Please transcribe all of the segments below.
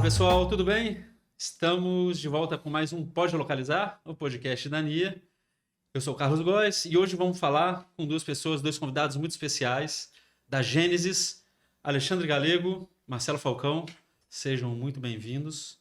Pessoal, tudo bem? Estamos de volta com mais um Pode Localizar, o podcast da NIA. Eu sou o Carlos Góes e hoje vamos falar com duas pessoas, dois convidados muito especiais da Gênesis, Alexandre Galego, Marcelo Falcão. Sejam muito bem-vindos.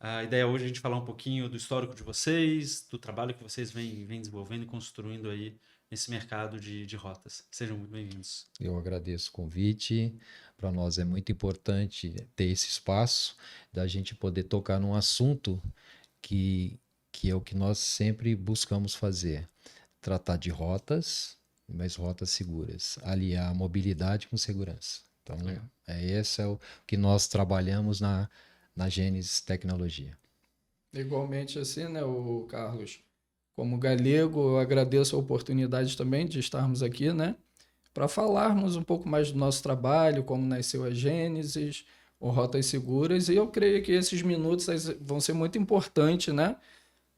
A ideia hoje é a gente falar um pouquinho do histórico de vocês, do trabalho que vocês vêm desenvolvendo e construindo aí nesse mercado de rotas. Sejam muito bem-vindos. Eu agradeço o convite. Para nós é muito importante ter esse espaço da gente poder tocar num assunto que é o que nós sempre buscamos fazer. Tratar de rotas, mas rotas seguras. Aliar a mobilidade com segurança. Então, esse é o que nós trabalhamos na Gênesis Tecnologia. Igualmente assim, né, o Carlos? Como galego, eu agradeço a oportunidade também de estarmos aqui, né, para falarmos um pouco mais do nosso trabalho, como nasceu a Gênesis, o Rotas Seguras, e eu creio que esses minutos vão ser muito importantes, né,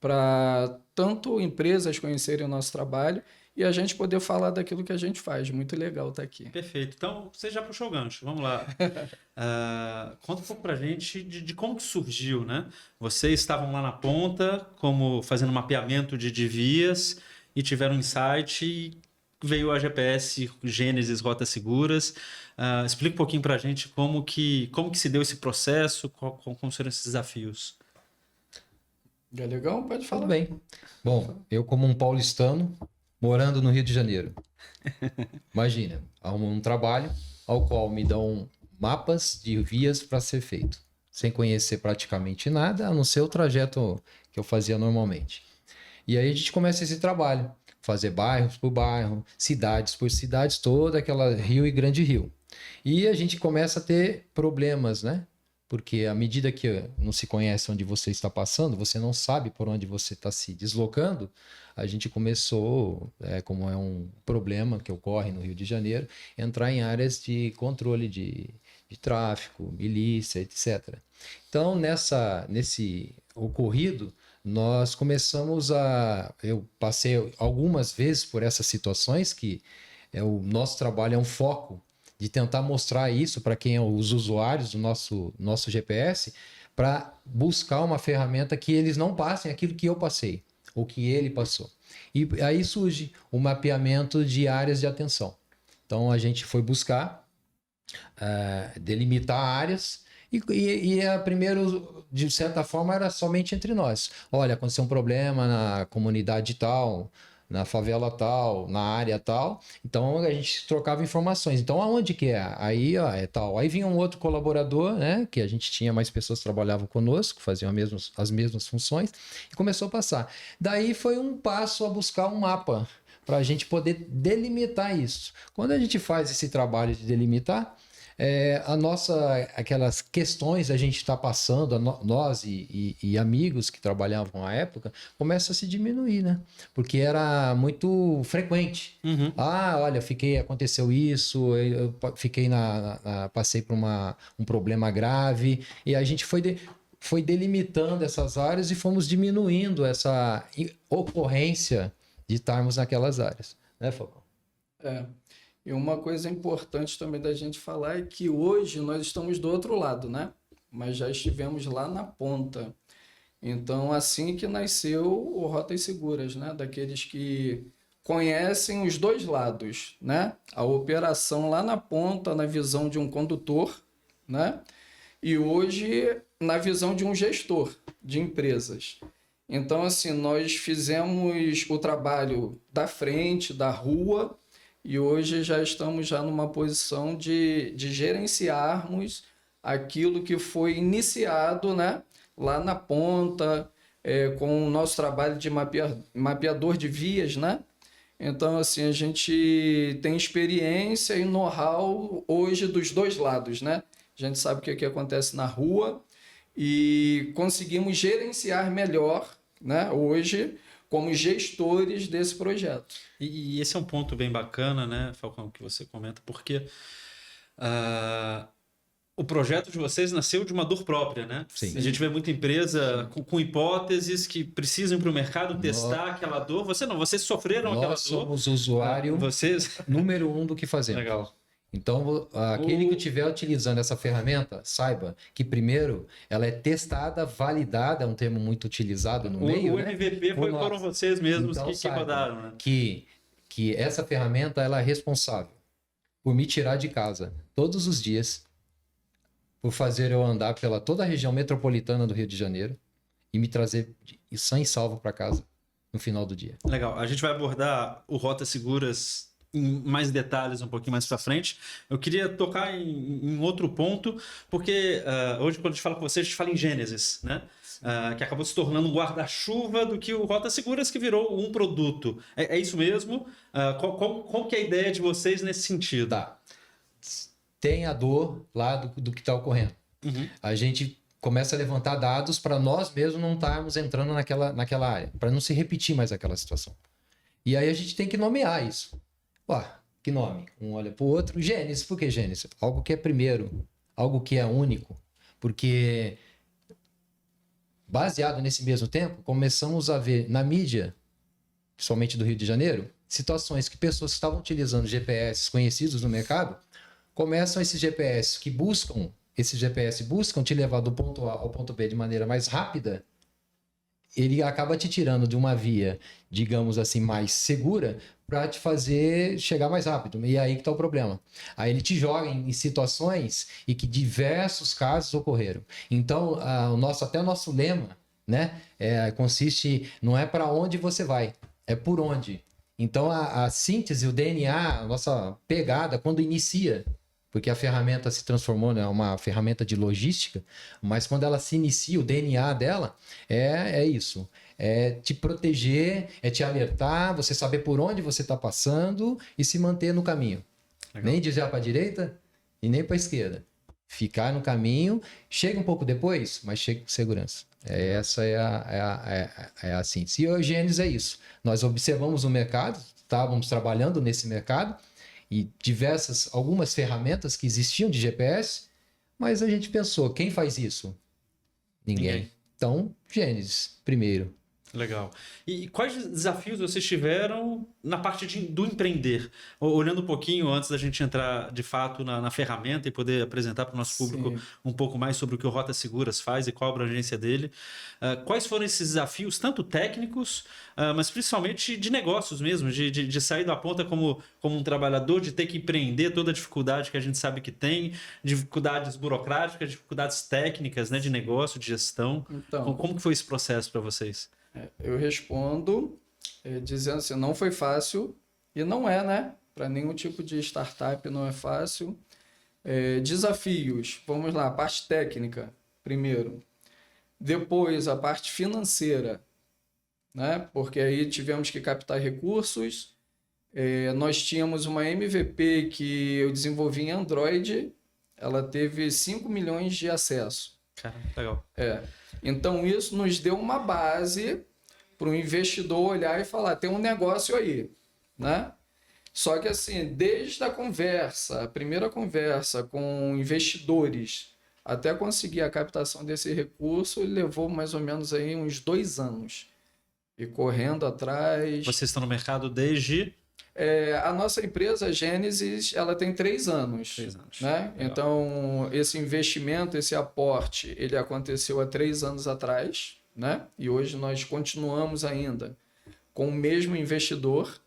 para tanto empresas conhecerem o nosso trabalho e a gente poder falar daquilo que a gente faz. Muito legal estar aqui. Perfeito. Então, você já puxou o gancho. Vamos lá. Conta um pouco pra gente de como que surgiu, né? Vocês estavam lá na ponta, como fazendo mapeamento de vias e tiveram um insight e veio a GPS Gênesis Rotas Seguras. Explica um pouquinho pra gente como que se deu esse processo, como foram esses desafios. Galegão, pode falar. Tudo bem. Bom, eu como um paulistano, morando no Rio de Janeiro. Imagina, arrumo um trabalho ao qual me dão mapas de vias para ser feito, sem conhecer praticamente nada, a não ser o trajeto que eu fazia normalmente. E aí a gente começa esse trabalho, fazer bairros por bairro, cidades por cidades, toda aquela Rio e Grande Rio. E a gente começa a ter problemas, né? Porque à medida que não se conhece onde você está passando, você não sabe por onde você está se deslocando, a gente começou, como é um problema que ocorre no Rio de Janeiro, entrar em áreas de controle de tráfego, milícia, etc. Então, nesse ocorrido, nós começamos eu passei algumas vezes por essas situações que o nosso trabalho é um foco de tentar mostrar isso para quem é os usuários do nosso GPS, para buscar uma ferramenta que eles não passem aquilo que eu passei, ou que ele passou. E aí surge o mapeamento de áreas de atenção. Então a gente foi buscar delimitar áreas e a primeiro, de certa forma, era somente entre nós. Olha, aconteceu um problema na comunidade tal, na favela tal, na área tal, então a gente trocava informações. Então aonde que é? Aí é tal. Aí vinha um outro colaborador, né, que a gente tinha mais pessoas que trabalhavam conosco, faziam as mesmas funções, e começou a passar. Daí foi um passo a buscar um mapa para a gente poder delimitar isso. Quando a gente faz esse trabalho de delimitar, aquelas questões a gente está passando, nós e amigos que trabalhavam à época, começa a se diminuir, né? Porque era muito frequente. Uhum. Olha, aconteceu isso, eu fiquei passei por um problema grave, e a gente foi delimitando essas áreas e fomos diminuindo essa ocorrência de estarmos naquelas áreas, né, Falcão? E uma coisa importante também da gente falar é que hoje nós estamos do outro lado, né? Mas já estivemos lá na ponta. Então, assim que nasceu o Rotas Seguras, né? Daqueles que conhecem os dois lados, né? A operação lá na ponta, na visão de um condutor, né? E hoje, na visão de um gestor de empresas. Então, assim, nós fizemos o trabalho da frente, da rua, e hoje já estamos numa posição de gerenciarmos aquilo que foi iniciado, né, lá na ponta, com o nosso trabalho de mapeador de vias, né? Então, assim, a gente tem experiência e know-how hoje dos dois lados, né? A gente sabe o que acontece na rua e conseguimos gerenciar melhor, né, hoje, como gestores desse projeto. E esse é um ponto bem bacana, né, Falcão, que você comenta, porque o projeto de vocês nasceu de uma dor própria, né? Sim. A gente vê muita empresa com hipóteses que precisam ir para o mercado testar aquela dor. Vocês sofreram aquela dor. Nós somos o usuário número 1 do que fazemos. Legal. Então, aquele que estiver utilizando essa ferramenta, saiba que primeiro ela é testada, validada, é um termo muito utilizado no meio, o né? MVP foram vocês mesmos Então, que saiba rodaram, né? que essa ferramenta ela é responsável por me tirar de casa todos os dias, por fazer eu andar pela toda a região metropolitana do Rio de Janeiro e me trazer sã e salvo para casa no final do dia. Legal. A gente vai abordar o Rotas Seguras em mais detalhes um pouquinho mais para frente. Eu queria tocar em outro ponto, porque hoje, quando a gente fala com você, a gente fala em Gênesis, né? Que acabou se tornando um guarda-chuva do que o Rotas Seguras, que virou um produto. É isso mesmo? Qual que é a ideia de vocês nesse sentido? Tá. Tem a dor lá do que está ocorrendo. Uhum. A gente começa a levantar dados para nós mesmos não estarmos entrando naquela área, para não se repetir mais aquela situação. E aí a gente tem que nomear isso. Que nome? Um olha para o outro. Gênesis. Por que Gênesis? Algo que é primeiro, algo que é único. Porque, baseado nesse mesmo tempo, começamos a ver na mídia, principalmente do Rio de Janeiro, situações que pessoas que estavam utilizando GPS conhecidos no mercado, começam esses GPS buscam te levar do ponto A ao ponto B de maneira mais rápida, ele acaba te tirando de uma via, digamos assim, mais segura para te fazer chegar mais rápido. E é aí que está o problema. Aí ele te joga em situações e que diversos casos ocorreram. Então, até o nosso lema, né, consiste, não é para onde você vai, é por onde. Então, a síntese, o DNA, a nossa pegada, quando inicia, porque a ferramenta se transformou em uma ferramenta de logística, mas quando ela se inicia, o DNA dela é isso. É te proteger, é te alertar, você saber por onde você está passando e se manter no caminho. Legal. Nem desviar para a direita e nem para a esquerda. Ficar no caminho, chega um pouco depois, mas chega com segurança. Essa é a síntese. E o Gênesis é isso. Nós observamos o mercado, estávamos trabalhando nesse mercado, e algumas ferramentas que existiam de GPS, mas a gente pensou, quem faz isso? Ninguém. Então, Gênesis, primeiro. Legal. E quais desafios vocês tiveram na parte do empreender? Olhando um pouquinho antes da gente entrar de fato na ferramenta e poder apresentar para o nosso público um pouco mais sobre o que o Rotas Seguras faz e qual a abrangência dele. Quais foram esses desafios, tanto técnicos, mas principalmente de negócios mesmo, de sair da ponta como um trabalhador, de ter que empreender toda a dificuldade que a gente sabe que tem, dificuldades burocráticas, dificuldades técnicas, né, de negócio, de gestão. Então, como que foi esse processo para vocês? Eu respondo dizendo assim, não foi fácil e não é, né? Para nenhum tipo de startup não é fácil. Desafios, vamos lá, a parte técnica, primeiro. Depois, a parte financeira, né? Porque aí tivemos que captar recursos. Nós tínhamos uma MVP que eu desenvolvi em Android, ela teve 5 milhões de acesso. Caramba, legal. Então, isso nos deu uma base para o investidor olhar e falar, tem um negócio aí, né? Só que assim, desde a primeira conversa com investidores, até conseguir a captação desse recurso, levou mais ou menos aí uns 2 anos. E correndo atrás... Vocês estão no mercado desde... a nossa empresa, a Gênesis, ela tem 3 anos. 3 anos. Né? Então, esse investimento, esse aporte, ele aconteceu há 3 anos atrás, né? E hoje nós continuamos ainda com o mesmo investidor,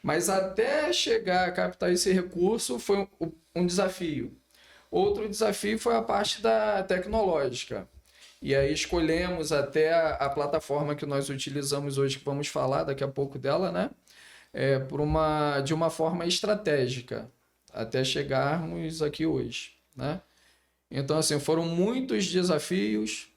mas até chegar a captar esse recurso foi um desafio. Outro desafio foi a parte da tecnológica. E aí escolhemos até a plataforma que nós utilizamos hoje, que vamos falar daqui a pouco dela, né? De uma forma estratégica, até chegarmos aqui hoje, né? Então, assim, foram muitos desafios.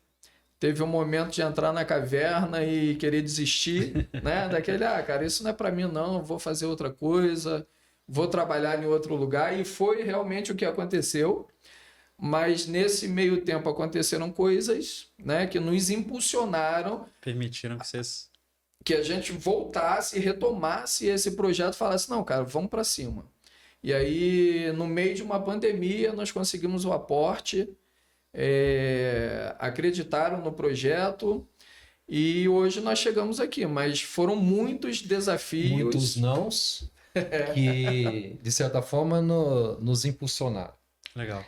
Teve um momento de entrar na caverna e querer desistir, né? Daquele, cara, isso não é para mim não, vou fazer outra coisa, vou trabalhar em outro lugar. E foi realmente o que aconteceu. Mas nesse meio tempo aconteceram coisas, né, que nos impulsionaram. Permitiram que vocês... Que a gente voltasse e retomasse esse projeto e falasse, não, cara, vamos para cima. E aí, no meio de uma pandemia, nós conseguimos o aporte, acreditaram no projeto e hoje nós chegamos aqui. Mas foram muitos desafios. Muitos nãos. que, de certa forma, nos impulsionaram. Legal.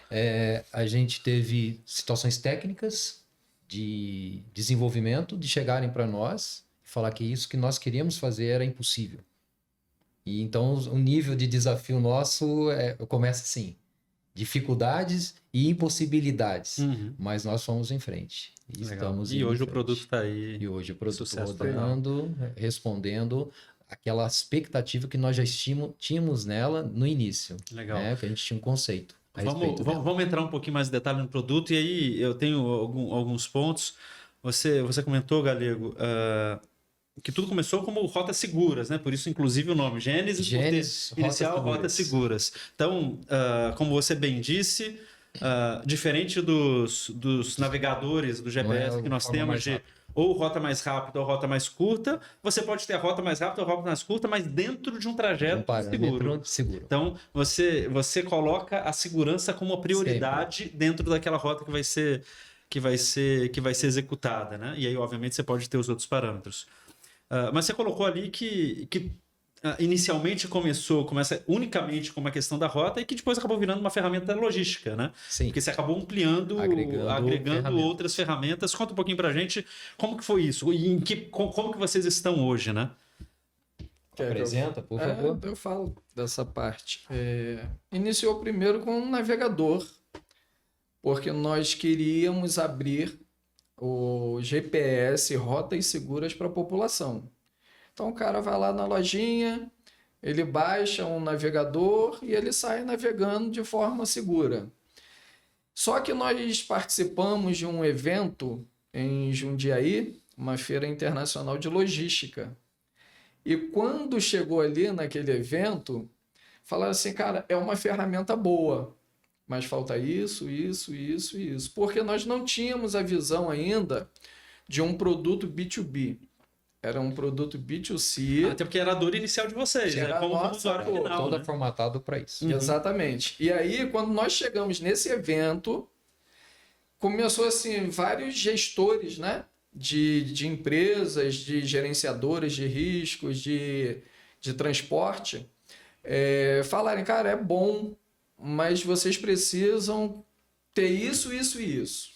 A gente teve situações técnicas de desenvolvimento, de chegarem para nós e falar que isso que nós queríamos fazer era impossível. E então o nível de desafio nosso começa assim, dificuldades e impossibilidades, mas nós fomos em frente. E estamos E indo hoje em o produto está aí. E hoje o produto Sucesso rodando, respondendo aquela expectativa que nós já tínhamos nela no início. Legal. Que a gente tinha um conceito. Vamos entrar um pouquinho mais em detalhe no produto, e aí eu tenho alguns pontos. Você comentou, Galego, que tudo começou como rotas seguras, né? Por isso, inclusive, o nome Gênesis, inicial Rotas Seguras. Então, como você bem disse, diferente dos navegadores do GPS que nós temos de ou rota mais rápida ou rota mais curta, você pode ter a rota mais rápida ou a rota mais curta, mas dentro de um trajeto seguro. Então, você coloca a segurança como uma prioridade dentro daquela rota que vai ser executada, né? E aí, obviamente, você pode ter os outros parâmetros. Mas você colocou ali que inicialmente começa unicamente com uma questão da rota e que depois acabou virando uma ferramenta logística, né? Sim. Porque você acabou ampliando, agregando outras ferramentas. Conta um pouquinho pra gente como que foi isso e como que vocês estão hoje, né? Apresenta, por favor. Eu falo dessa parte. Iniciou primeiro com um navegador, porque nós queríamos abrir o GPS, rotas seguras para a população. Então o cara vai lá na lojinha, ele baixa um navegador e ele sai navegando de forma segura. Só que nós participamos de um evento em Jundiaí, uma feira internacional de logística. E quando chegou ali naquele evento, falaram assim, cara, é uma ferramenta boa, mas falta isso, isso, isso e isso. Porque nós não tínhamos a visão ainda de um produto B2B. Era um produto B2C. Até porque era a dor inicial de vocês, né? Como usuário final. Todo formatado para isso. Exatamente. E aí, quando nós chegamos nesse evento, começou assim, vários gestores, né? De empresas, de gerenciadores de riscos, de transporte, falarem, cara, é bom, mas vocês precisam ter isso, isso e isso.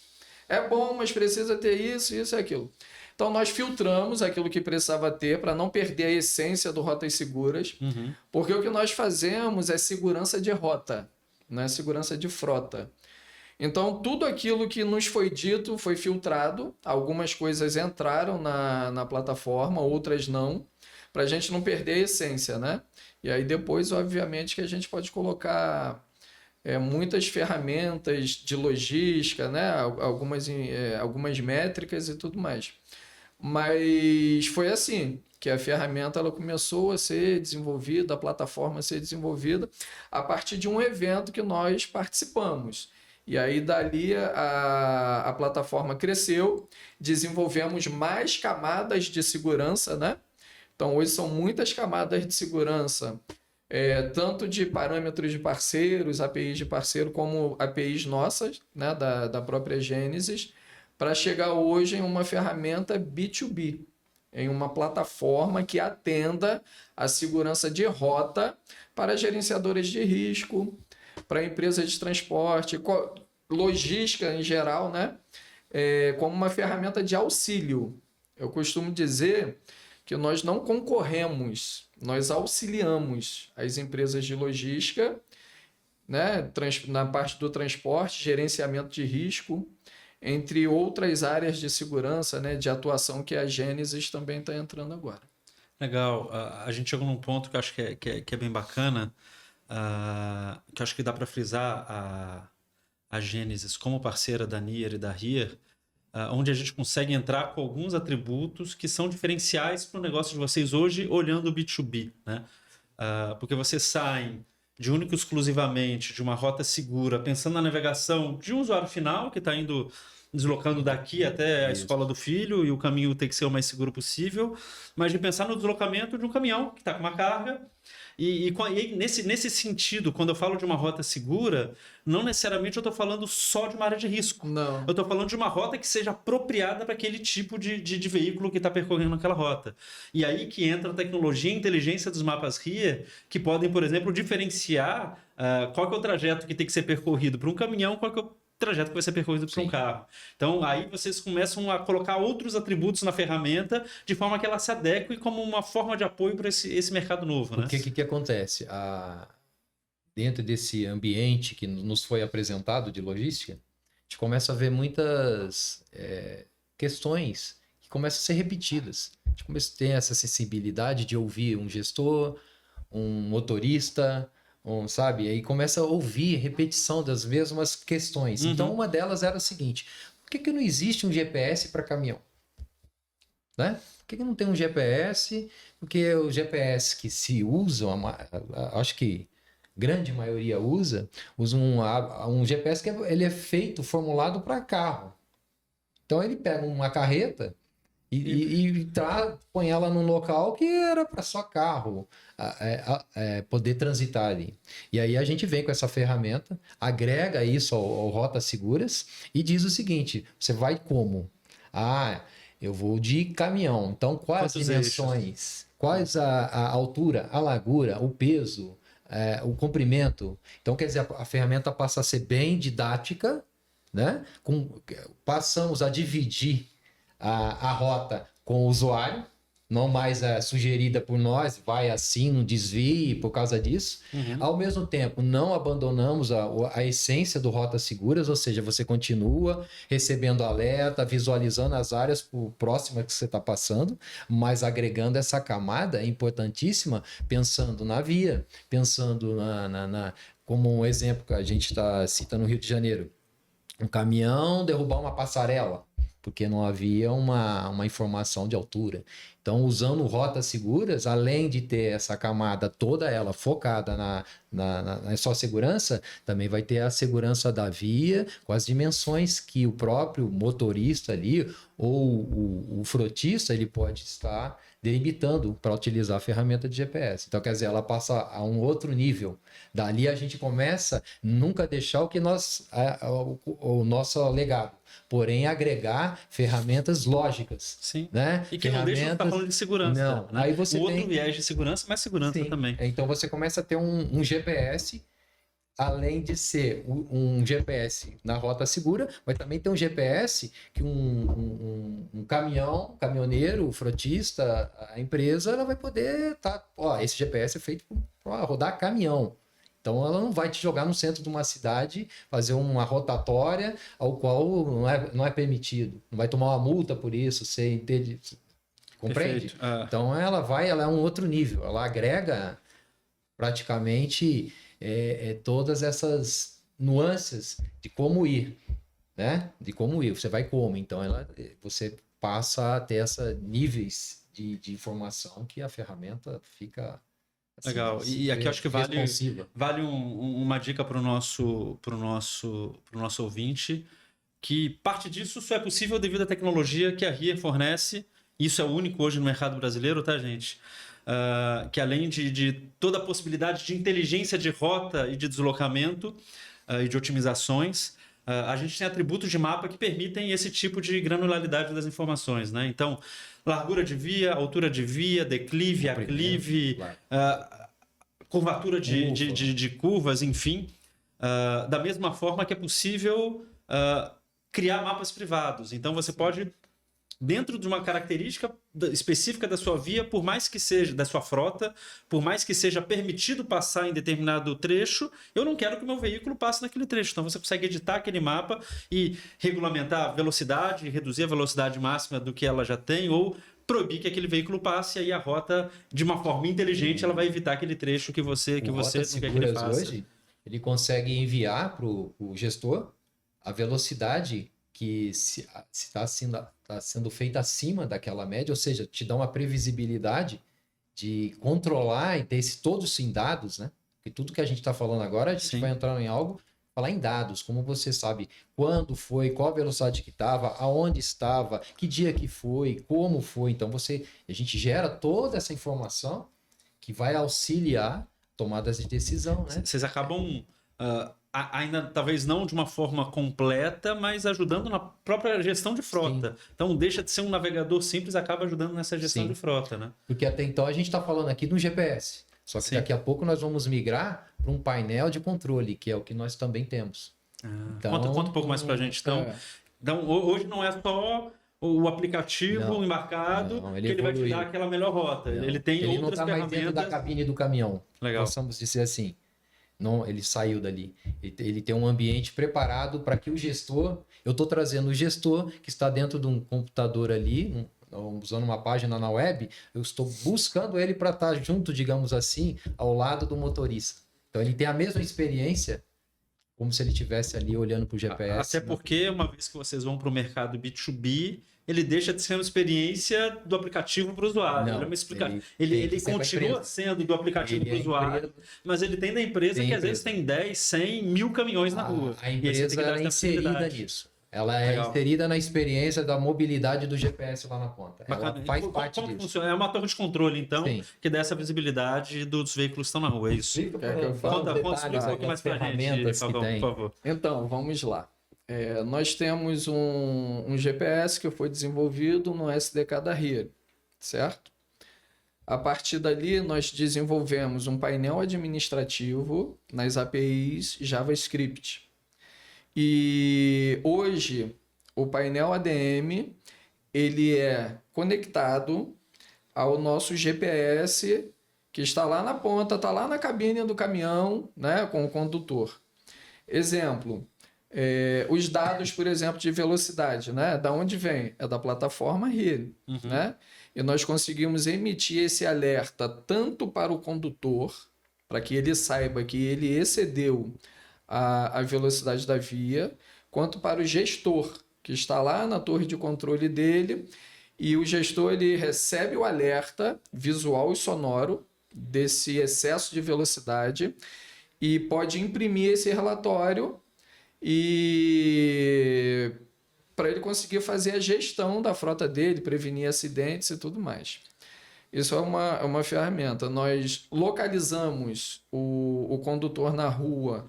É bom, mas precisa ter isso, isso e aquilo. Então, nós filtramos aquilo que precisava ter para não perder a essência do Rotas Seguras, porque o que nós fazemos é segurança de rota, não é segurança de frota. Então, tudo aquilo que nos foi dito foi filtrado, algumas coisas entraram na plataforma, outras não, para a gente não perder a essência, né? E aí depois, obviamente, que a gente pode colocar muitas ferramentas de logística, né? Algumas métricas e tudo mais. Mas foi assim que a ferramenta ela começou a ser desenvolvida, a plataforma a ser desenvolvida a partir de um evento que nós participamos. E aí dali a plataforma cresceu, desenvolvemos mais camadas de segurança, né? Então hoje são muitas camadas de segurança, tanto de parâmetros de parceiros, APIs de parceiro, como APIs nossas, né? da própria Gênesis, para chegar hoje em uma ferramenta B2B, em uma plataforma que atenda a segurança de rota para gerenciadores de risco, para empresas de transporte, logística em geral, né? Como uma ferramenta de auxílio. Eu costumo dizer que nós não concorremos, nós auxiliamos as empresas de logística, né? Na parte do transporte, gerenciamento de risco, entre outras áreas de segurança, né, de atuação que a Gênesis também está entrando agora. Legal. A gente chegou num ponto que eu acho que é bem bacana, que eu acho que dá para frisar a Gênesis como parceira da Nier e da Here, onde a gente consegue entrar com alguns atributos que são diferenciais para o negócio de vocês hoje, olhando o B2B, né? Porque vocês saem de único e exclusivamente de uma rota segura, pensando na navegação de um usuário final que está deslocando daqui até a escola do filho e o caminho tem que ser o mais seguro possível, mas de pensar no deslocamento de um caminhão que está com uma carga E nesse sentido, quando eu falo de uma rota segura, não necessariamente eu estou falando só de uma área de risco. Não. Eu estou falando de uma rota que seja apropriada para aquele tipo de veículo que está percorrendo aquela rota. E aí que entra a tecnologia e a inteligência dos mapas RIA, que podem, por exemplo, diferenciar qual que é o trajeto que tem que ser percorrido para um caminhão, qual que é o trajeto que vai ser percorrido por um carro. Então, aí vocês começam a colocar outros atributos na ferramenta de forma que ela se adeque como uma forma de apoio para esse mercado novo. Porque o que acontece? Dentro desse ambiente que nos foi apresentado de logística, a gente começa a ver muitas questões que começam a ser repetidas. A gente começa a ter essa sensibilidade de ouvir um gestor, um motorista, sabe? Aí começa a ouvir repetição das mesmas questões. Uhum. Então, uma delas era a seguinte: por que não existe um GPS para caminhão? Né? Por que não tem um GPS? Porque o GPS que se usa, acho que grande maioria usa um GPS que ele é feito, formulado para carro. Então ele pega uma carreta e põe ela num local que era para só carro poder transitar ali. E aí a gente vem com essa ferramenta, agrega isso ao Rotas Seguras e diz o seguinte: você vai como? Eu vou de caminhão. Então, quais as dimensões? Eixos? Quais a altura, a largura, o peso, o comprimento? Então, quer dizer, a ferramenta passa a ser bem didática, né? Passamos a dividir a rota com o usuário, não mais sugerida por nós, vai assim, não desvie por causa disso. Uhum. Ao mesmo tempo, não abandonamos a essência do Rotas Seguras, ou seja, você continua recebendo alerta, visualizando as áreas próximas que você está passando, mas agregando essa camada importantíssima, pensando na via, pensando como um exemplo que a gente está citando no Rio de Janeiro, um caminhão derrubar uma passarela, porque não havia uma informação de altura. Então, usando Rotas Seguras, além de ter essa camada toda ela focada na sua segurança, também vai ter a segurança da via, com as dimensões que o próprio motorista ali, ou o frotista, ele pode estar delimitando para utilizar a ferramenta de GPS. Então, quer dizer, ela passa a um outro nível. Dali a gente começa nunca deixar o nosso legado, porém agregar ferramentas lógicas. Sim. Né? E que não deixa de estar falando de segurança. Não. Né? Aí você outro viés de segurança, mas segurança Sim. também. Então você começa a ter um GPS, além de ser um GPS na rota segura, mas também tem um GPS que um caminhoneiro, o frotista, a empresa, ela vai poder esse GPS é feito para rodar caminhão. Então ela não vai te jogar no centro de uma cidade, fazer uma rotatória ao qual não é permitido. Não vai tomar uma multa por isso, você entende? Compreende? Então ela é um outro nível, ela agrega praticamente todas essas nuances de como ir, né? De como ir, você vai como. Então você passa a ter esses níveis de informação que a ferramenta fica... Legal. E aqui acho que vale uma dica para o nosso ouvinte, que parte disso só é possível devido à tecnologia que a RIA fornece. Isso é o único hoje no mercado brasileiro, tá, gente? Que além de toda a possibilidade de inteligência de rota e de deslocamento e de otimizações, a gente tem atributos de mapa que permitem esse tipo de granularidade das informações, né? Então, largura de via, altura de via, declive, aclive, curvatura de curvas, enfim. Da mesma forma que é possível criar mapas privados. Então, você pode, dentro de uma característica específica da sua via, por mais que seja da sua frota, por mais que seja permitido passar em determinado trecho, eu não quero que o meu veículo passe naquele trecho. Então você consegue editar aquele mapa e regulamentar a velocidade, reduzir a velocidade máxima do que ela já tem, ou proibir que aquele veículo passe, e aí a rota, de uma forma inteligente, ela vai evitar aquele trecho que você não quer que ele faça. Hoje, ele consegue enviar para o gestor a velocidade que se está sendo feita acima daquela média, ou seja, te dá uma previsibilidade de controlar e ter todos em dados, né? Porque tudo que a gente está falando agora, a gente vai entrar em algo, falar em dados, como você sabe quando foi, qual a velocidade que estava, aonde estava, que dia que foi, como foi. Então a gente gera toda essa informação que vai auxiliar tomadas de decisão, né? Vocês acabam ainda, talvez não de uma forma completa, mas ajudando na própria gestão de frota. Sim. Então, deixa de ser um navegador simples, acaba ajudando nessa gestão Sim. de frota, né? Porque até então a gente está falando aqui do GPS. Só que Sim. daqui a pouco nós vamos migrar para um painel de controle, que é o que nós também temos. Então, Conta um pouco mais pra gente, então. Então, hoje não é só o aplicativo embarcado não, que ele vai te dar aquela melhor rota. Não, ele tem outras não está mais dentro da cabine do caminhão. Legal. Possamos dizer assim. Não, ele saiu dali. Ele tem um ambiente preparado para que o gestor... Eu estou trazendo o gestor que está dentro de um computador ali, usando uma página na web, eu estou buscando ele para estar junto, digamos assim, ao lado do motorista. Então ele tem a mesma experiência como se ele estivesse ali olhando para o GPS. Até porque, uma vez que vocês vão para o mercado B2B, ele deixa de ser uma experiência do aplicativo para o usuário. Não, ele continua sendo do aplicativo para o usuário, mas ele tem da empresa que às vezes tem 10, 100, 1000 caminhões na rua. A empresa é inserida nisso. Ela é inserida na experiência da mobilidade do GPS lá na ponta. Bacana. Ela faz parte disso. Funciona? É uma torre de controle, então, que dá essa visibilidade dos veículos que estão na rua, é isso? Conta um pouco mais pra gente, por favor. Então, vamos lá. Nós temos um GPS que foi desenvolvido no SDK da RIA, certo? A partir dali, nós desenvolvemos um painel administrativo nas APIs JavaScript. E hoje, o painel ADM, ele é conectado ao nosso GPS, que está lá na ponta, está lá na cabine do caminhão, né, com o condutor. Exemplo, os dados, por exemplo, de velocidade, né? Da onde vem? É da plataforma RIA, né? E nós conseguimos emitir esse alerta tanto para o condutor, para que ele saiba que ele excedeu a velocidade da via, quanto para o gestor, que está lá na torre de controle dele, e o gestor ele recebe o alerta visual e sonoro desse excesso de velocidade e pode imprimir esse relatório e para ele conseguir fazer a gestão da frota dele, prevenir acidentes e tudo mais. Isso é uma ferramenta. Nós localizamos o condutor na rua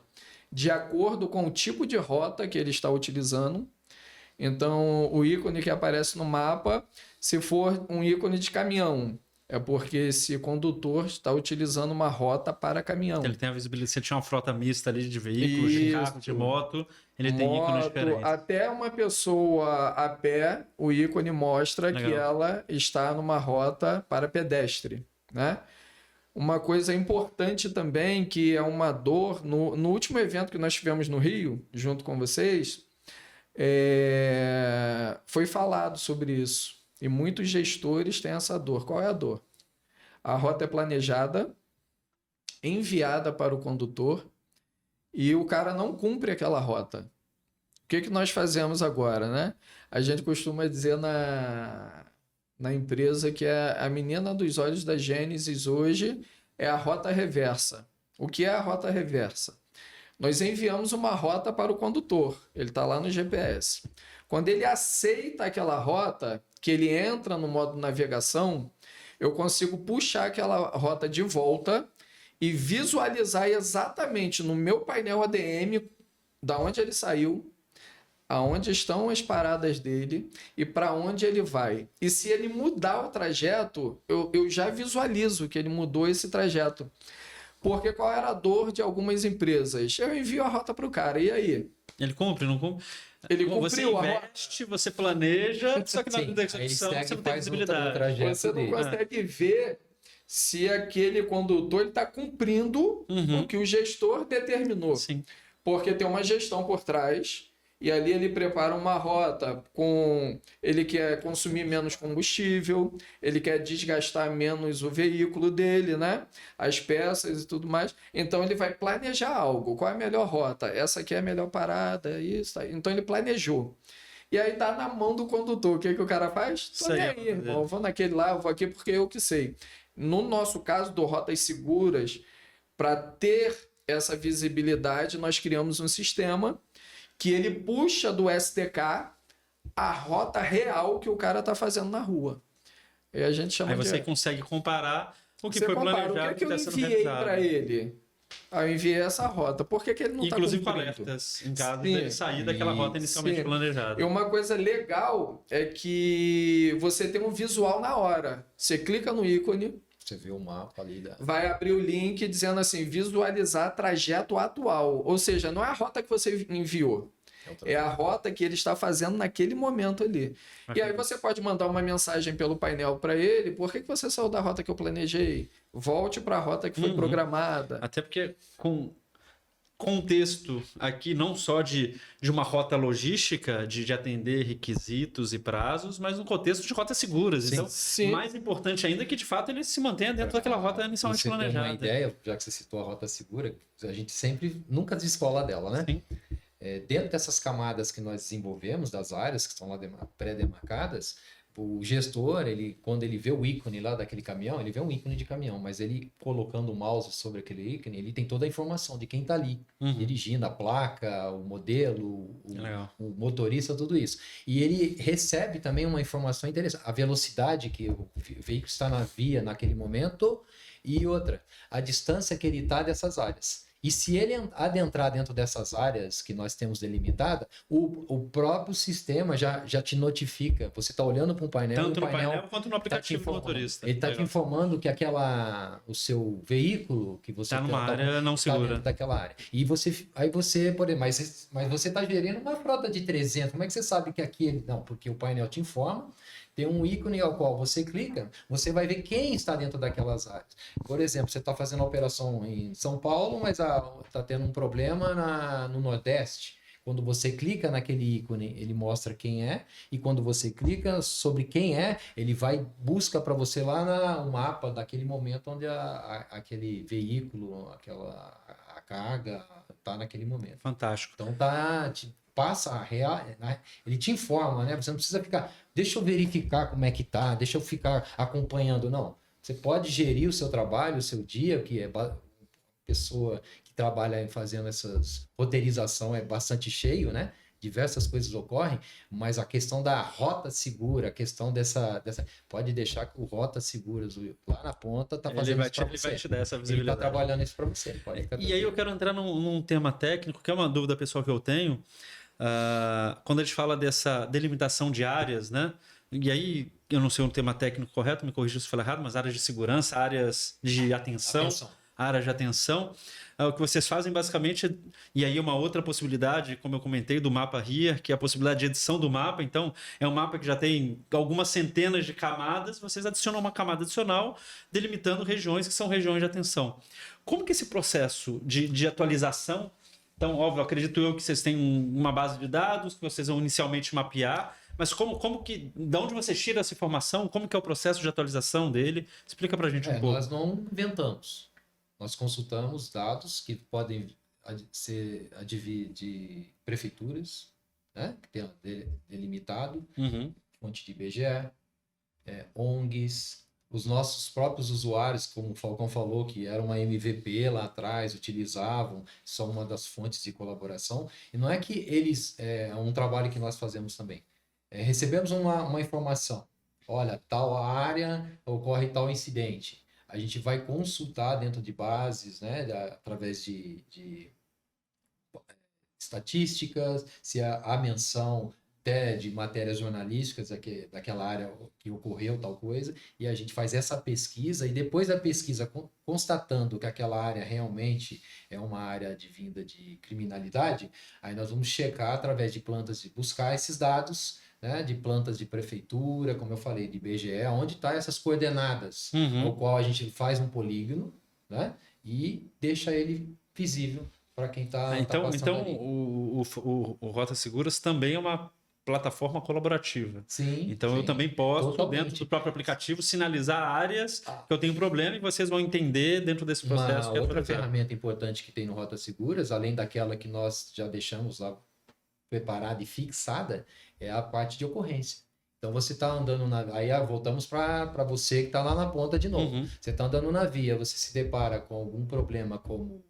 de acordo com o tipo de rota que ele está utilizando. Então, o ícone que aparece no mapa, se for um ícone de caminhão, é porque esse condutor está utilizando uma rota para caminhão. Ele tem a visibilidade. Se tinha uma frota mista ali de veículos, de carro, de moto, ele tem ícones diferentes. Até uma pessoa a pé, o ícone mostra que ela está numa rota para pedestre, né? Uma coisa importante também, que é uma dor, no último evento que nós tivemos no Rio, junto com vocês, foi falado sobre isso. E muitos gestores têm essa dor. Qual é a dor? A rota é planejada, enviada para o condutor, e o cara não cumpre aquela rota. O que nós fazemos agora, né? A gente costuma dizer na empresa que a menina dos olhos da Gênesis hoje é a rota reversa. O que é a rota reversa? Nós enviamos uma rota para o condutor, ele está lá no GPS. Quando ele aceita aquela rota, que ele entra no modo navegação, eu consigo puxar aquela rota de volta e visualizar exatamente no meu painel ADM da onde ele saiu, aonde estão as paradas dele e para onde ele vai. E se ele mudar o trajeto, eu já visualizo que ele mudou esse trajeto. Porque qual era a dor de algumas empresas? Eu envio a rota para o cara, e aí? Ele cumpre, não cumpre? Ele cumpriu você investe, você planeja, só que na hora da execução você não tem visibilidade. Você não consegue ver se aquele condutor está cumprindo o que o gestor determinou. Sim. Porque tem uma gestão por trás e ali ele prepara uma rota ele quer consumir menos combustível, ele quer desgastar menos o veículo dele, né? As peças e tudo mais. Então ele vai planejar algo. Qual é a melhor rota? Essa aqui é a melhor parada, isso aí. Então ele planejou. E aí tá na mão do condutor. O que o cara faz? Tô nem aí, irmão. Eu vou naquele lá, eu vou aqui porque eu que sei. No nosso caso do Rotas Seguras, para ter essa visibilidade, nós criamos um sistema que ele puxa do SDK a rota real que o cara está fazendo na rua. E a gente chama aí você consegue comparar O que Você foi compara, planejado o que é que eu está sendo enviei realizado. para ele? Ah, eu enviei essa rota. Por que ele não está Inclusive com cumprindo? alertas, em caso Sim, dele sair daquela rota inicialmente sim. planejada. E uma coisa legal é que você tem um visual na hora. Você clica no ícone, Você vê o mapa ali vai abrir o link dizendo assim, visualizar trajeto atual. Ou seja, não é a rota que você enviou. É a rota que ele está fazendo naquele momento ali. E aí você pode mandar uma mensagem pelo painel para ele. Por que você saiu da rota que eu planejei? Volte para a rota que foi programada. Até porque com contexto aqui não só de uma rota logística, de atender requisitos e prazos, mas um contexto de rotas seguras. Sim, então, sim. mais importante ainda que de fato ele se mantenha dentro daquela rota inicialmente você planejada. Tem uma ideia, já que você citou a rota segura, a gente sempre nunca descola dela, né? Sim. Dentro dessas camadas que nós desenvolvemos, das áreas que estão lá pré-demarcadas, o gestor, quando ele vê o ícone lá daquele caminhão, ele vê um ícone de caminhão, mas ele colocando o mouse sobre aquele ícone, ele tem toda a informação de quem está ali, dirigindo, a placa, o modelo, o motorista, tudo isso. E ele recebe também uma informação interessante, a velocidade que o veículo está na via naquele momento e outra, a distância que ele está dessas áreas. E se ele adentrar dentro dessas áreas que nós temos delimitada, o próprio sistema já te notifica. Você está olhando para um painel. Tanto no painel quanto no aplicativo do motorista. Ele está te informando que o seu veículo que você está numa área não segura. Dentro daquela área. E aí você pode, mas você está gerindo uma frota de 300. Como é que você sabe que aquele não? Porque o painel te informa. Tem um ícone ao qual você clica, você vai ver quem está dentro daquelas áreas. Por exemplo, você está fazendo a operação em São Paulo, mas está tendo um problema no Nordeste. Quando você clica naquele ícone, ele mostra quem é, e quando você clica sobre quem é, ele busca para você lá no mapa daquele momento onde aquele veículo, a carga está naquele momento. Fantástico. Então passa a real, né? Ele te informa, né? Você não precisa ficar, deixa eu verificar como é que tá, deixa eu ficar acompanhando, não. Você pode gerir o seu trabalho, o seu dia, que é pessoa que trabalha fazendo essas roteirização é bastante cheio, né? Diversas coisas ocorrem, mas a questão da rota segura, a questão dessa pode deixar que o rota segura lá na ponta tá fazendo isso para você. Ele vai te dar essa Ele visibilidade. está trabalhando isso para você. E aí eu quero entrar num tema técnico, que é uma dúvida pessoal que eu tenho. Quando a gente fala dessa delimitação de áreas, né? E aí, eu não sei o tema técnico correto, me corrija se eu falar errado, mas áreas de segurança, áreas de atenção. Áreas de atenção. O que vocês fazem basicamente, e aí uma outra possibilidade, como eu comentei, do mapa Here, que é a possibilidade de edição do mapa. Então, é um mapa que já tem algumas centenas de camadas, vocês adicionam uma camada adicional, delimitando regiões que são regiões de atenção. Como que esse processo de atualização, então, óbvio, acredito eu que vocês têm uma base de dados que vocês vão inicialmente mapear, mas de onde você tira essa informação? Como que é o processo de atualização dele? Explica pra gente um pouco. Nós não inventamos. Nós consultamos dados que podem ser advir de prefeituras, né? Que tem delimitado, fonte de IBGE, ONGs, os nossos próprios usuários, como o Falcão falou, que era uma MVP lá atrás, utilizavam, são uma das fontes de colaboração. E não é que eles, é um trabalho que nós fazemos também. Recebemos uma informação, olha, tal área ocorre tal incidente. A gente vai consultar dentro de bases, né, através de estatísticas, se há menção até de matérias jornalísticas daquela área que ocorreu tal coisa, e a gente faz essa pesquisa, e depois da pesquisa, constatando que aquela área realmente é uma área de vinda de criminalidade, aí nós vamos checar através de plantas de buscar esses dados, né, de plantas de prefeitura, como eu falei, de IBGE, onde estão essas coordenadas, o qual a gente faz um polígono, né, e deixa ele visível para quem está Então ali. o Rota Seguras também é uma plataforma colaborativa. Sim. Então eu também posso, dentro do próprio aplicativo, sinalizar áreas que eu tenho problema e vocês vão entender dentro desse processo. Uma outra ferramenta importante que tem no Rota Seguras, além daquela que nós já deixamos lá preparada e fixada, é a parte de ocorrência. Então você está andando aí voltamos para você que está lá na ponta de novo. Você está andando na via, você se depara com algum problema como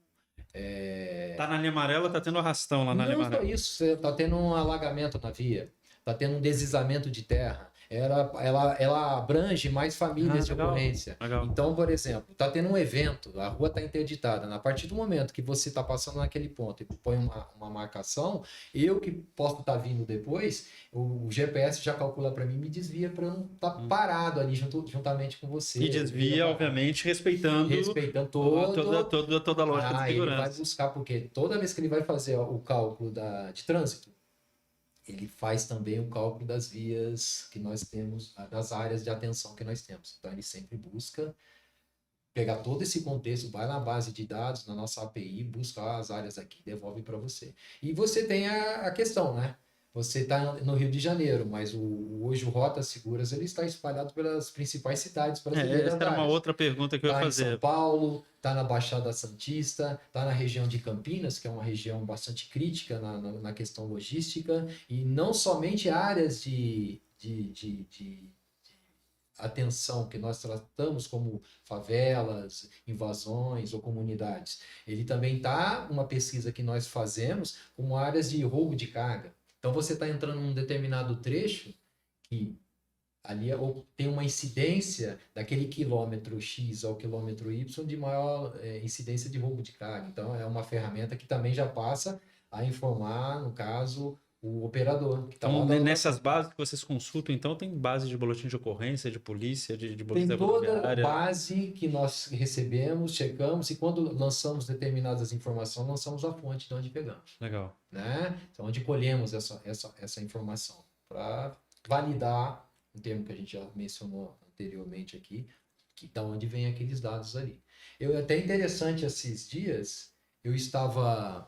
Tá na linha amarela, tá tendo arrastão lá na linha amarela. Não só isso, você tá tendo um alagamento na via, tá tendo um deslizamento de terra. ela abrange mais famílias de legal, ocorrência. legal. Então, por exemplo, tá tendo um evento, a rua tá interditada. A partir do momento que você tá passando naquele ponto e põe uma marcação, eu que posso estar vindo depois, o GPS já calcula para mim e me desvia para eu não estar parado ali juntamente com você. E desvia, obviamente, respeitando toda a lógica de Ele vai segurança. buscar, porque toda vez que ele vai fazer o cálculo de trânsito, ele faz também o cálculo das vias que nós temos, das áreas de atenção que nós temos. Então, ele sempre busca pegar todo esse contexto, vai na base de dados, na nossa API, busca as áreas aqui, devolve para você. E você tem a questão, né? Você está no Rio de Janeiro, mas hoje o Rotas Seguras ele está espalhado pelas principais cidades brasileiras. Essa era uma outra pergunta que eu ia Está em fazer. São Paulo, está na Baixada Santista, está na região de Campinas, que é uma região bastante crítica na questão logística, e não somente áreas de atenção que nós tratamos como favelas, invasões ou comunidades. Ele também está, uma pesquisa que nós fazemos, como áreas de roubo de carga. Então você está entrando num determinado trecho que ali tem uma incidência daquele quilômetro X ao quilômetro Y de maior incidência de roubo de carga. Então é uma ferramenta que também já passa a informar, no caso, o operador. Que tá Então, nessas bases que vocês consultam, então, tem base de boletim de ocorrência, de polícia, de polícia tem toda rodoviária? Base que nós recebemos, checamos, e quando lançamos determinadas informações, lançamos a fonte de onde pegamos. Legal. Né? Então, onde colhemos essa informação para validar um termo que a gente já mencionou anteriormente aqui, que da onde vem aqueles dados ali. Até interessante esses dias, eu estava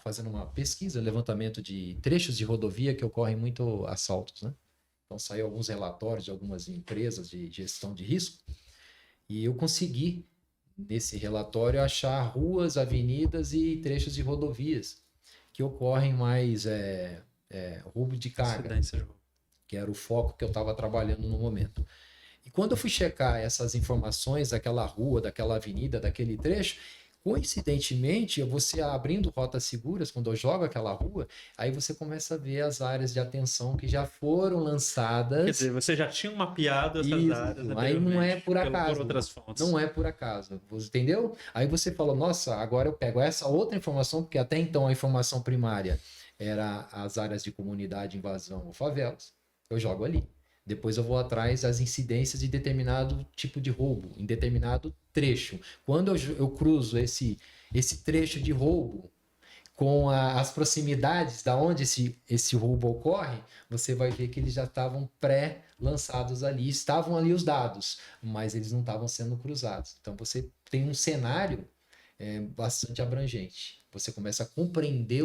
fazendo uma pesquisa, levantamento de trechos de rodovia que ocorrem muito assaltos, né? Então saiu alguns relatórios de algumas empresas de gestão de risco e eu consegui, nesse relatório, achar ruas, avenidas e trechos de rodovias que ocorrem mais roubo de carga, que era o foco que eu estava trabalhando no momento. E quando eu fui checar essas informações daquela rua, daquela avenida, daquele trecho, coincidentemente, você abrindo rotas seguras, quando eu jogo aquela rua, aí você começa a ver as áreas de atenção que já foram lançadas. Quer dizer, você já tinha mapeado essas áreas. Aí não é por acaso. Por outras fontes. Não é por acaso. Entendeu? Aí você fala, nossa, agora eu pego essa outra informação, porque até então a informação primária era as áreas de comunidade, invasão ou favelas. Eu jogo ali. Depois eu vou atrás das incidências de determinado tipo de roubo, em determinado trecho. Quando eu cruzo esse trecho de roubo com as proximidades da onde esse roubo ocorre, você vai ver que eles já estavam pré-lançados ali, estavam ali os dados, mas eles não estavam sendo cruzados. Então você tem um cenário bastante abrangente. Você começa a compreender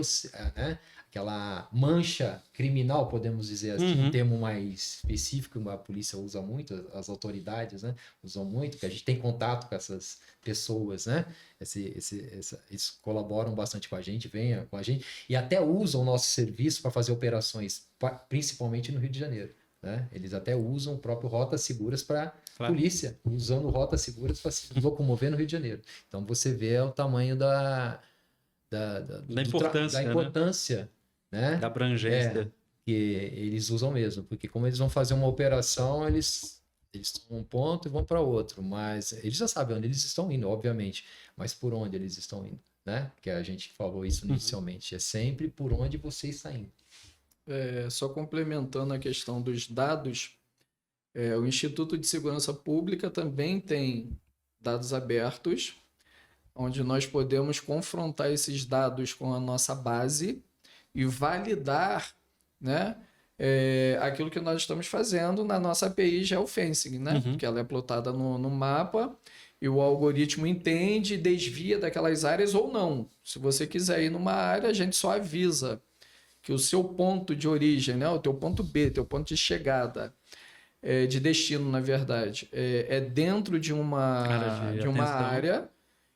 aquela mancha criminal, podemos dizer assim, um termo mais específico, a polícia usa muito, as autoridades, né, usam muito, que a gente tem contato com essas pessoas, né, eles colaboram bastante com a gente, vêm com a gente, e até usam o nosso serviço para fazer operações, principalmente no Rio de Janeiro. Né? Eles até usam o próprio Rotas Seguras para polícia, usando Rotas Seguras para se locomover no Rio de Janeiro. Então você vê o tamanho da importância, né? Da abrangência. Que eles usam mesmo, porque como eles vão fazer uma operação, eles estão num ponto e vão para outro, mas eles já sabem onde eles estão indo, obviamente, mas por onde eles estão indo, né? Que a gente falou isso inicialmente, é sempre por onde você está indo. Só complementando a questão dos dados, o Instituto de Segurança Pública também tem dados abertos, onde nós podemos confrontar esses dados com a nossa base e validar, né, aquilo que nós estamos fazendo na nossa API geofencing, né? Porque ela é plotada no mapa e o algoritmo entende e desvia daquelas áreas ou não. Se você quiser ir numa área, a gente só avisa que o seu ponto de origem, né, o teu ponto B, teu ponto de chegada, de destino, na verdade, é dentro de uma área,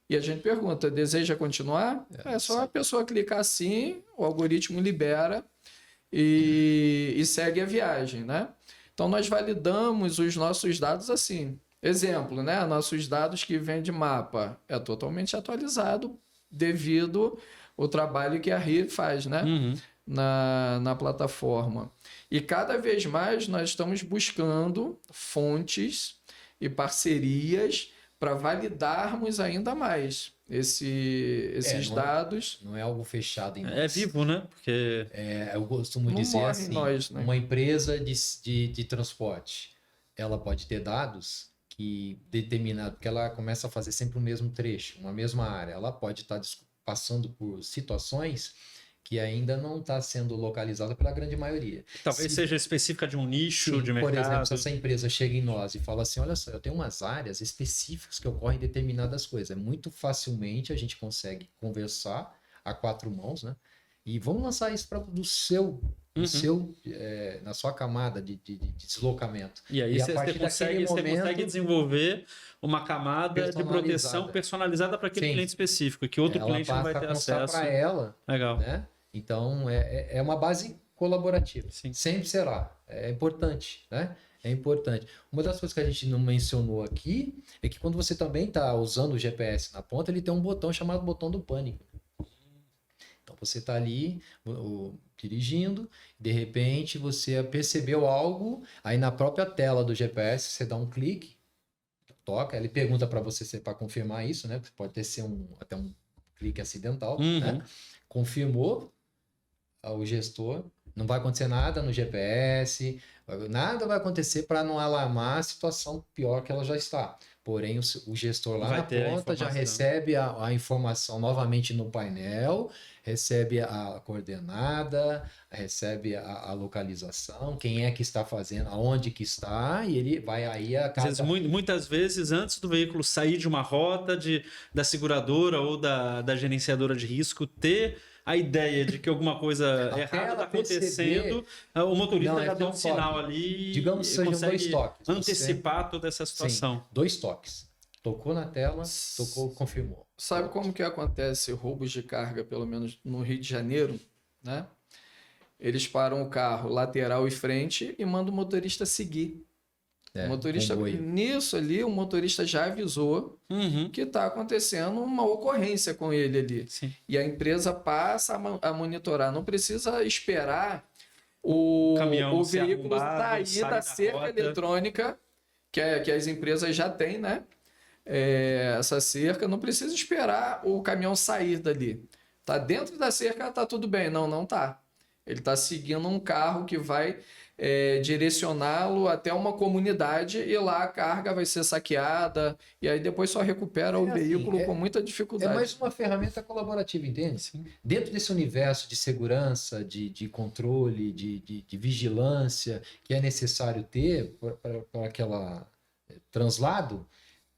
e a gente pergunta, deseja continuar? É só a pessoa clicar assim, o algoritmo libera e segue a viagem, né? Então, nós validamos os nossos dados assim. Exemplo, né? Nossos dados que vêm de mapa é totalmente atualizado devido ao trabalho que a RI faz, né? na plataforma. E cada vez mais nós estamos buscando fontes e parcerias para validarmos ainda mais esses dados. Não é algo fechado em nós. É vivo, né? Porque Eu costumo Não dizer morre em assim, nós, né? uma empresa de transporte, ela pode ter dados que determinado, porque ela começa a fazer sempre o mesmo trecho, uma mesma área. Ela pode estar passando por situações que ainda não está sendo localizada pela grande maioria. talvez seja específica de um nicho de Por mercado. exemplo, se essa empresa chega em nós e fala assim, olha só, eu tenho umas áreas específicas que ocorrem determinadas coisas. Muito facilmente a gente consegue conversar a 4 mãos, né? E vamos lançar isso na sua camada de deslocamento. E aí E a você partir consegue, daquele momento, consegue desenvolver uma camada de proteção personalizada para aquele Sim. cliente específico, que outro ela cliente não vai passa ter a constar acesso. para ela, Legal. né? Então, é uma base colaborativa. Sim. Sempre será. É importante, né? É importante. Uma das coisas que a gente não mencionou aqui é que quando você também está usando o GPS na ponta, ele tem um botão chamado botão do pânico. Então, você está ali dirigindo, de repente você percebeu algo, aí na própria tela do GPS você dá um clique, toca, ele pergunta para você para confirmar isso, né? Pode ser até um clique acidental, né? Confirmou o gestor, não vai acontecer nada no GPS, nada vai acontecer para não alarmar a situação pior que ela já está. Porém, o gestor lá na ponta já recebe a informação novamente no painel, recebe a coordenada, recebe a localização, quem é que está fazendo, aonde que está, e ele vai aí a cada... Muitas vezes, antes do veículo sair de uma rota da seguradora ou da gerenciadora de risco, ter a ideia de que alguma coisa errada está acontecendo, o motorista já dá um sinal ali, digamos que sejam 2 toques. Antecipar toda essa situação. Sim, 2 toques. Tocou na tela, tocou, confirmou. Sabe como que acontece roubos de carga, pelo menos no Rio de Janeiro, né? Eles param o carro lateral e frente e mandam o motorista seguir. O motorista, nisso ali, o motorista já avisou que está acontecendo uma ocorrência com ele ali. Sim. E a empresa passa a monitorar. Não precisa esperar o veículo sair da cerca eletrônica, que as empresas já têm, né? Essa cerca, não precisa esperar o caminhão sair dali. Tá dentro da cerca, tá tudo bem. Não tá. Ele está seguindo um carro que vai direcioná-lo até uma comunidade e lá a carga vai ser saqueada e aí depois só recupera o veículo com muita dificuldade. É mais uma ferramenta colaborativa, entende? Sim. Dentro desse universo de segurança, de controle, de vigilância que é necessário ter para aquela translado,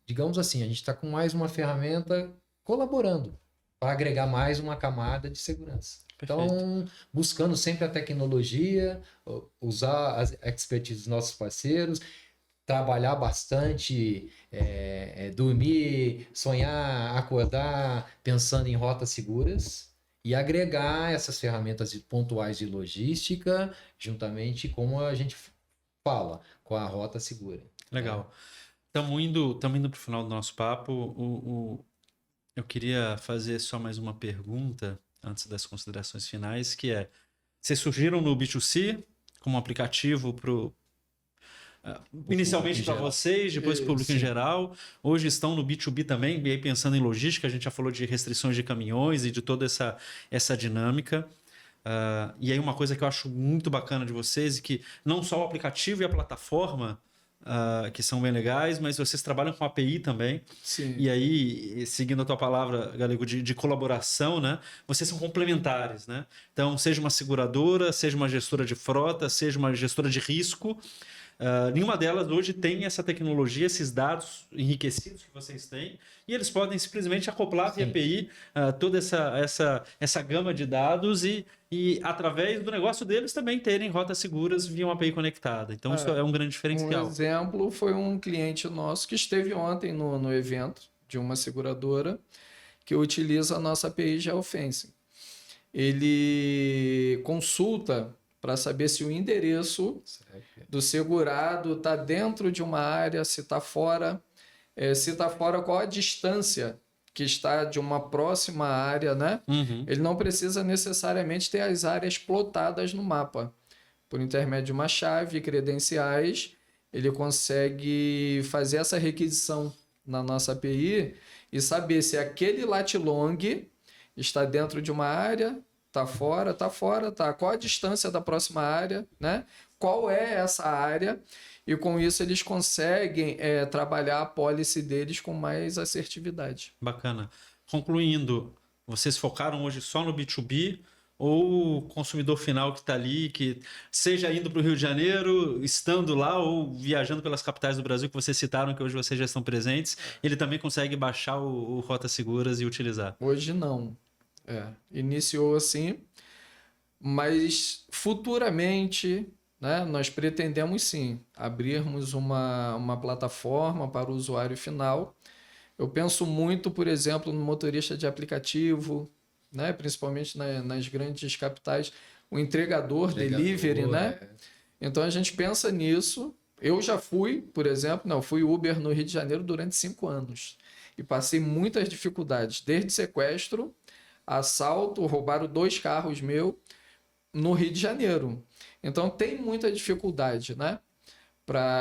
digamos assim, a gente está com mais uma ferramenta colaborando para agregar mais uma camada de segurança. Perfeito. Então, buscando sempre a tecnologia, usar as expertise dos nossos parceiros, trabalhar bastante, dormir, sonhar, acordar, pensando em rotas seguras e agregar essas ferramentas pontuais de logística, juntamente como a gente fala, com a rota segura. Legal. Estamos indo para o final do nosso papo. Eu queria fazer só mais uma pergunta antes das considerações finais, que é: vocês surgiram no B2C como um aplicativo inicialmente para vocês, depois para o público em geral. Hoje estão no B2B também, e aí pensando em logística, a gente já falou de restrições de caminhões e de toda essa dinâmica. E aí uma coisa que eu acho muito bacana de vocês é que não só o aplicativo e a plataforma que são bem legais, mas vocês trabalham com API também. Sim. E aí, seguindo a tua palavra, Galego, de colaboração, né? Vocês são complementares, né? Então, seja uma seguradora, seja uma gestora de frota, seja uma gestora de risco, nenhuma delas hoje tem essa tecnologia, esses dados enriquecidos que vocês têm, e eles podem simplesmente acoplar via API toda essa gama de dados e através do negócio deles também terem rotas seguras via uma API conectada. Então isso é um grande diferencial. Um exemplo foi um cliente nosso que esteve ontem no evento de uma seguradora que utiliza a nossa API geofencing. Ele consulta para saber se o endereço do segurado está dentro de uma área, se está fora. Se está fora, qual a distância que está de uma próxima área, né? Uhum. Ele não precisa necessariamente ter as áreas plotadas no mapa. Por intermédio de uma chave, credenciais, ele consegue fazer essa requisição na nossa API e saber se aquele lat long está dentro de uma área, está fora, tá. Qual a distância da próxima área, né? Qual é essa área? E com isso eles conseguem trabalhar a policy deles com mais assertividade. Bacana. Concluindo, vocês focaram hoje só no B2B ou o consumidor final que está ali, que seja indo para o Rio de Janeiro, estando lá ou viajando pelas capitais do Brasil que vocês citaram, que hoje vocês já estão presentes, ele também consegue baixar o Rotas Seguras e utilizar? Hoje não. Iniciou assim, mas futuramente, né, nós pretendemos sim abrirmos uma plataforma para o usuário final. Eu penso muito, por exemplo, no motorista de aplicativo, né, principalmente nas grandes capitais, o entregador, delivery, né? Então a gente pensa nisso. Eu já fui, por exemplo, eu fui Uber no Rio de Janeiro durante 5 anos e passei muitas dificuldades, desde sequestro, assalto, roubaram 2 carros meus no Rio de Janeiro. Então tem muita dificuldade, né?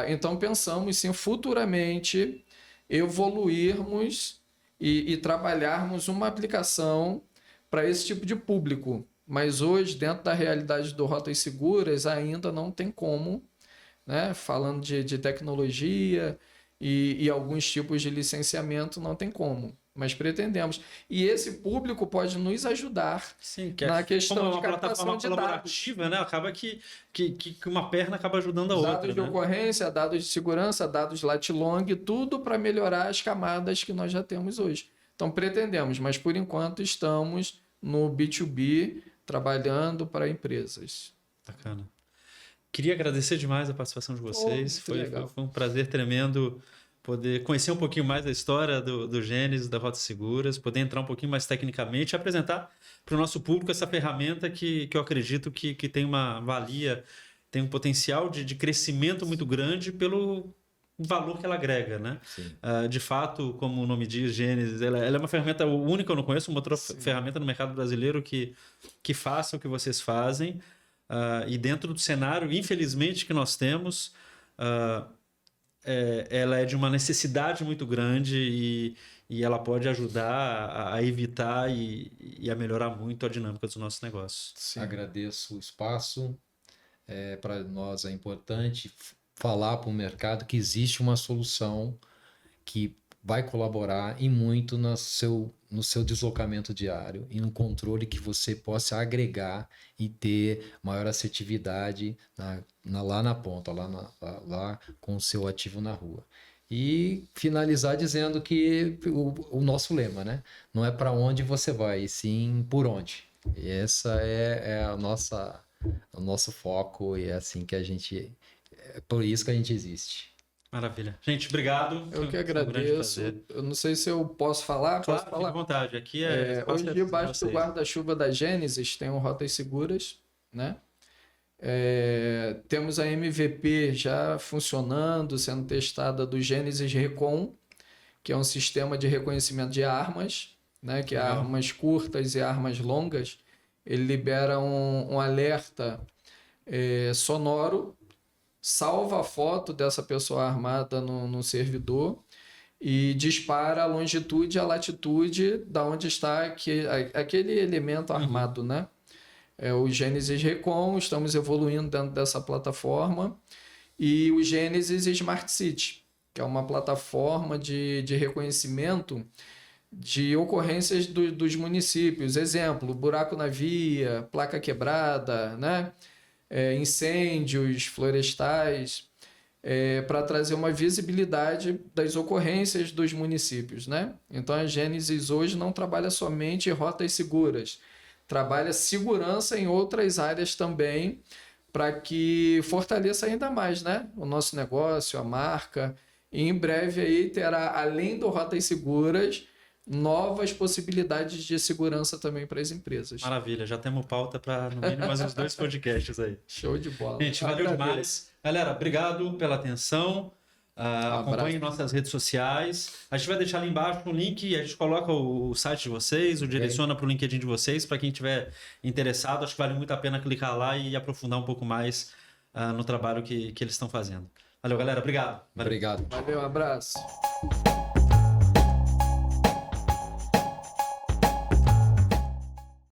Então pensamos sim futuramente evoluirmos e trabalharmos uma aplicação para esse tipo de público. Mas hoje, dentro da realidade do Rotas Seguras, ainda não tem como, né? Falando de tecnologia e alguns tipos de licenciamento, não tem como. Mas pretendemos. E esse público pode nos ajudar na questão de captação de dados. Né? Acaba que uma perna acaba ajudando a outra. Dados de ocorrência, dados de segurança, dados lat long, tudo para melhorar as camadas que nós já temos hoje. Então pretendemos, mas por enquanto estamos no B2B, trabalhando para empresas. Bacana. Queria agradecer demais a participação de vocês. Foi um prazer tremendo poder conhecer um pouquinho mais da história do Gênesis, da Rotas Seguras, poder entrar um pouquinho mais tecnicamente e apresentar para o nosso público essa ferramenta que eu acredito que tem uma valia, tem um potencial de crescimento muito grande pelo valor que ela agrega, né? De fato, como o nome diz, Gênesis, ela é uma ferramenta única, eu não conheço uma outra ferramenta no mercado brasileiro que faça o que vocês fazem. E dentro do cenário, infelizmente, que nós temos, ela é de uma necessidade muito grande e ela pode ajudar a evitar e a melhorar muito a dinâmica dos nossos negócios. Sim. Agradeço o espaço. Para nós é importante falar para o mercado que existe uma solução que vai colaborar e muito no seu deslocamento diário e no controle que você possa agregar e ter maior assertividade lá na ponta, lá com o seu ativo na rua. E finalizar dizendo que o nosso lema, né? Não é para onde você vai, e sim por onde. E essa é o nosso foco e é assim que a gente... É por isso que a gente existe. Maravilha. Gente, obrigado. Eu que agradeço. Eu não sei se eu posso falar. Claro, posso falar? fique à vontade. Aqui hoje, debaixo do guarda-chuva da Gênesis, tem um Rotas Seguras, né? Temos a MVP já funcionando, sendo testada do Gênesis Recon, que é um sistema de reconhecimento de armas, né? Que é armas curtas e armas longas. Ele libera um alerta sonoro, salva a foto dessa pessoa armada no servidor e dispara a longitude e a latitude da onde está aquele elemento armado, né? O Gênesis Recon, estamos evoluindo dentro dessa plataforma, e o Gênesis Smart City, que é uma plataforma de reconhecimento de ocorrências dos municípios. Exemplo, buraco na via, placa quebrada, né? Incêndios florestais, para trazer uma visibilidade das ocorrências dos municípios, né? Então a Gênesis hoje não trabalha somente rotas seguras, trabalha segurança em outras áreas também, para que fortaleça ainda mais, né? O nosso negócio, a marca, e em breve aí terá, além do Rotas Seguras, novas possibilidades de segurança também para as empresas. Maravilha, já temos pauta para no mínimo mais uns 2 podcasts aí. Show de bola. Gente, valeu demais. Galera, obrigado pela atenção. Acompanhe nossas redes sociais. A gente vai deixar ali embaixo um link, a gente coloca o site de vocês, o direciona para o LinkedIn de vocês, para quem estiver interessado. Acho que vale muito a pena clicar lá e aprofundar um pouco mais no trabalho que eles estão fazendo. Valeu, galera. Obrigado. Obrigado. Valeu, abraço.